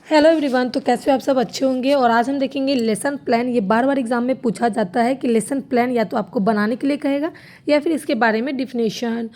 Hello everyone. तो कैसे हो आप सब? अच्छे होंगे। और आज हम देखेंगे लेसन प्लान। ये बार बार एग्जाम में पूछा जाता है कि लेसन प्लान या तो आपको बनाने के लिए कहेगा या फिर इसके बारे में डिफिनेशन,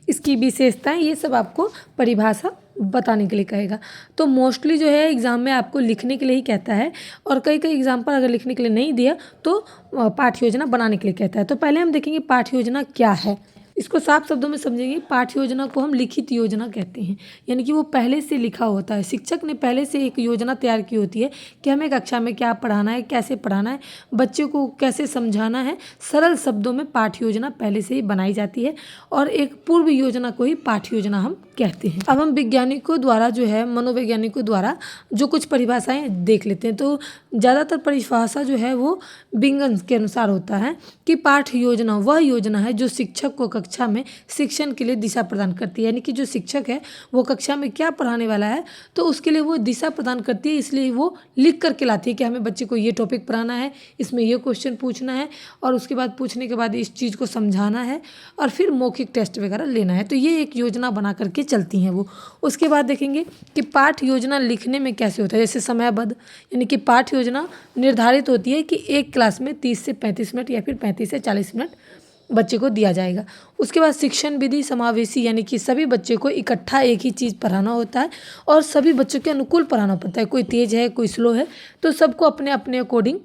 इसकी विशेषताएं, ये सब आपको परिभाषा बताने के लिए कहेगा। तो मोस्टली जो है एग्ज़ाम में आपको लिखने के लिए ही कहता है, और कई कई एग्जाम पर अगर लिखने के लिए नहीं दिया तो पाठ्य योजना बनाने के लिए कहता है। तो पहले हम देखेंगे पाठ्य योजना क्या है। इसको साफ शब्दों में समझेंगे। पाठ्य योजना को हम लिखित योजना कहते हैं, यानी कि वो पहले से लिखा होता है। शिक्षक ने पहले से एक योजना तैयार की होती है कि हमें कक्षा में क्या पढ़ाना है, कैसे पढ़ाना है, बच्चे को कैसे समझाना है। सरल शब्दों में पाठ्य योजना पहले से ही बनाई जाती है, और एक पूर्व योजना को ही पाठ्य योजना हम कहते हैं। अब हम वैज्ञानिकों द्वारा जो है, मनोवैज्ञानिकों द्वारा जो कुछ परिभाषाएं देख लेते हैं। तो ज़्यादातर परिभाषा जो है वो बिंगन के अनुसार होता है कि पाठ्य योजना वह योजना है जो शिक्षक को कक्षा में शिक्षण के लिए दिशा प्रदान करती है। यानी कि जो शिक्षक है वो कक्षा में क्या पढ़ाने वाला है तो उसके लिए वो दिशा प्रदान करती है, इसलिए वो लिख करके लाती है कि हमें बच्चे को ये टॉपिक पढ़ाना है, इसमें ये क्वेश्चन पूछना है, और उसके बाद पूछने के बाद इस चीज़ को समझाना है, और फिर मौखिक टेस्ट वगैरह लेना है। तो ये एक योजना बना करके चलती हैं वो। उसके बाद देखेंगे कि पाठ्य योजना लिखने में कैसे होता है। जैसे समयबद्ध, यानी कि पाठ्य योजना निर्धारित होती है कि एक क्लास में 30 से 35 मिनट या फिर 35 से 40 मिनट बच्चे को दिया जाएगा। उसके बाद शिक्षण विधि समावेशी, यानी कि सभी बच्चे को इकट्ठा एक ही चीज़ पढ़ाना होता है और सभी बच्चों के अनुकूल पढ़ाना पड़ता है। कोई तेज़ है, कोई स्लो है, तो सबको अपने अपने अकॉर्डिंग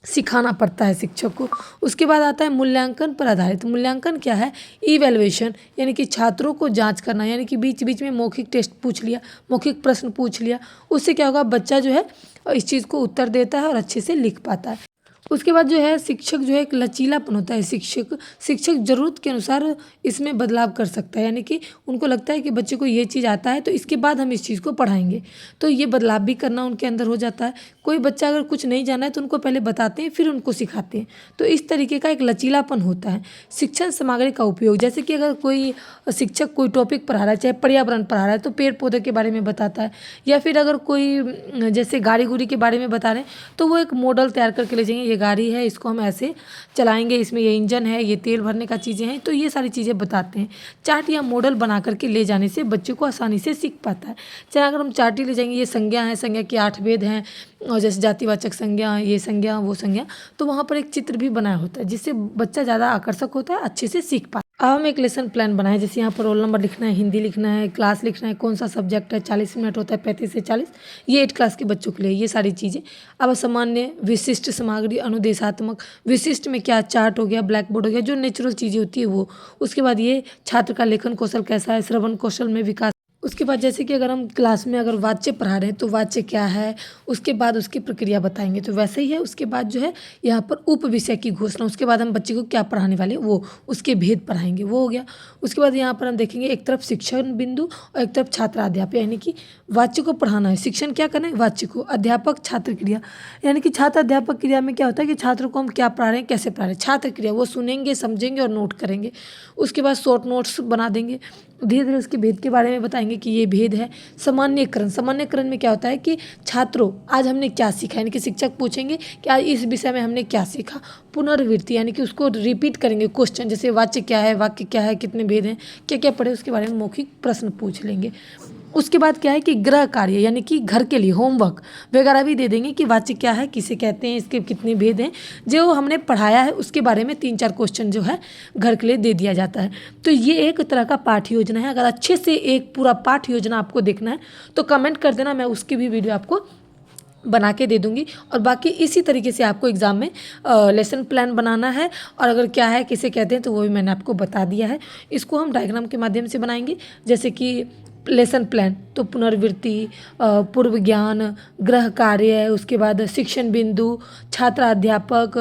सिखाना पड़ता है शिक्षक को। उसके बाद आता है मूल्यांकन पर आधारित। मूल्यांकन क्या है? इवैल्यूएशन, यानी कि छात्रों को जांच करना, यानी कि बीच बीच में मौखिक टेस्ट पूछ लिया, मौखिक प्रश्न पूछ लिया, उससे क्या होगा, बच्चा जो है इस चीज़ को उत्तर देता है और अच्छे से लिख पाता है। उसके बाद जो है शिक्षक जो है एक लचीलापन होता है। शिक्षक ज़रूरत के अनुसार इसमें बदलाव कर सकता है, यानी कि उनको लगता है कि बच्चे को ये चीज़ आता है तो इसके बाद हम इस चीज़ को पढ़ाएंगे, तो ये बदलाव भी करना उनके अंदर हो जाता है। कोई बच्चा अगर कुछ नहीं जाना है तो उनको पहले बताते हैं फिर उनको सिखाते हैं, तो इस तरीके का एक लचीलापन होता है। शिक्षण सामग्री का उपयोग, जैसे कि अगर कोई शिक्षक कोई टॉपिक पढ़ा रहा है, चाहे पर्यावरण पढ़ा रहा है तो पेड़ पौधे के बारे में बताता है, या फिर अगर कोई जैसे गाड़ी गुड़ी के बारे में बता रहे हैं तो वो एक मॉडल तैयार करके ले जाएंगे। ये गाड़ी है, इसको हम ऐसे चलाएंगे, इसमें ये इंजन है, ये तेल भरने का चीज़ें हैं, तो ये सारी चीज़ें बताते हैं। चार्ट या मॉडल बना करके ले जाने से बच्चे को आसानी से सीख पाता है। चाहे अगर हम चार्ट ही ले जाएंगे, ये संज्ञा है, संज्ञा के 8 भेद हैं, और जैसे जातिवाचक संज्ञा, ये संज्ञा, वो संज्ञा, तो वहाँ पर एक चित्र भी बनाया होता है जिससे बच्चा ज़्यादा आकर्षक होता है, अच्छे से सीख पाता है। अब हम एक लेसन प्लान बनाए, जैसे यहाँ पर रोल नंबर लिखना है, हिंदी लिखना है, क्लास लिखना है, कौन सा सब्जेक्ट है, 40 मिनट होता है, 35 से 40, ये 8 क्लास के बच्चों के लिए, ये सारी चीज़ें। अब सामान्य, विशिष्ट सामग्री, अनुदेशात्मक। विशिष्ट में क्या, चार्ट हो गया, ब्लैक बोर्ड हो गया, जो नेचुरल चीज़ें होती है वो। उसके बाद ये छात्र का लेखन कौशल कैसा है, श्रवण कौशल में विकास। उसके बाद जैसे कि अगर हम क्लास में अगर वाच्य पढ़ा रहे हैं तो वाच्य क्या है, उसके बाद उसकी प्रक्रिया बताएंगे, तो वैसे ही है। उसके बाद जो है यहाँ पर उप विषय की घोषणा, उसके बाद हम बच्चे को क्या पढ़ाने वाले वो उसके भेद पढ़ाएंगे, वो हो गया। उसके बाद यहाँ पर हम देखेंगे एक तरफ शिक्षण बिंदु और एक तरफ छात्राध्यापक, यानी कि वाच्य को पढ़ाना है, शिक्षण क्या करना है, वाच्य को, अध्यापक छात्र क्रिया, यानी कि छात्र अध्यापक क्रिया में क्या होता है कि छात्रों को हम क्या पढ़ा रहे हैं, कैसे पढ़ा रहे हैं, छात्र क्रिया वो सुनेंगे, समझेंगे और नोट करेंगे। उसके बाद शॉर्ट नोट्स बना देंगे, धीरे धीरे उसके भेद के बारे में बताएंगे कि ये भेद है। सामान्यकरण, सामान्यकरण में क्या होता है कि छात्रों आज हमने क्या सीखा, यानी कि शिक्षक पूछेंगे कि आज इस विषय में हमने क्या सीखा। पुनर्वृत्ति, यानी कि उसको रिपीट करेंगे क्वेश्चन, जैसे वाच्य क्या है, वाक्य क्या है, कितने भेद हैं, क्या क्या पढ़े, उसके बारे में मौखिक प्रश्न पूछ लेंगे। उसके बाद क्या है कि गृह कार्य, यानी कि घर के लिए होमवर्क वगैरह भी दे देंगे कि वाच्य क्या है, किसे कहते हैं, इसके कितने भेद हैं, जो हमने पढ़ाया है उसके बारे में 3-4 क्वेश्चन जो है घर के लिए दे दिया जाता है। तो ये एक तरह का पाठ्य योजना है। अगर अच्छे से एक पूरा पाठ्य योजना आपको देखना है तो कमेंट कर देना, मैं उसकी भी वीडियो आपको बना के दे दूंगी। और बाकी इसी तरीके से आपको एग्ज़ाम में लेसन प्लान बनाना है, और अगर क्या है, किसे कहते हैं, तो वो भी मैंने आपको बता दिया है। इसको हम डायग्राम के माध्यम से बनाएंगे, जैसे कि लेसन प्लान तो पुनर्वृत्ति, पूर्व ज्ञान, गृह कार्य, उसके बाद शिक्षण बिंदु, छात्र अध्यापक,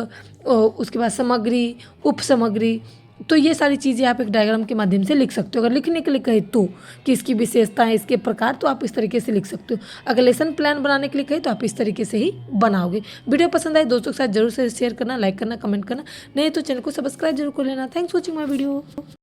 उसके बाद सामग्री, उप सामग्री, तो ये सारी चीज़ें आप एक डायग्राम के माध्यम से लिख सकते हो। अगर लिखने के लिए कहे तो कि इसकी विशेषताएं, इसके प्रकार, तो आप इस तरीके से लिख सकते हो। अगर लेसन प्लान बनाने के लिए कहे तो आप इस तरीके से ही बनाओगे। वीडियो पसंद आए दोस्तों के साथ जरूर से शेयर करना, लाइक करना, कमेंट करना, नहीं तो चैनल को सब्सक्राइब जरूर कर लेना। Thanks for watching my video.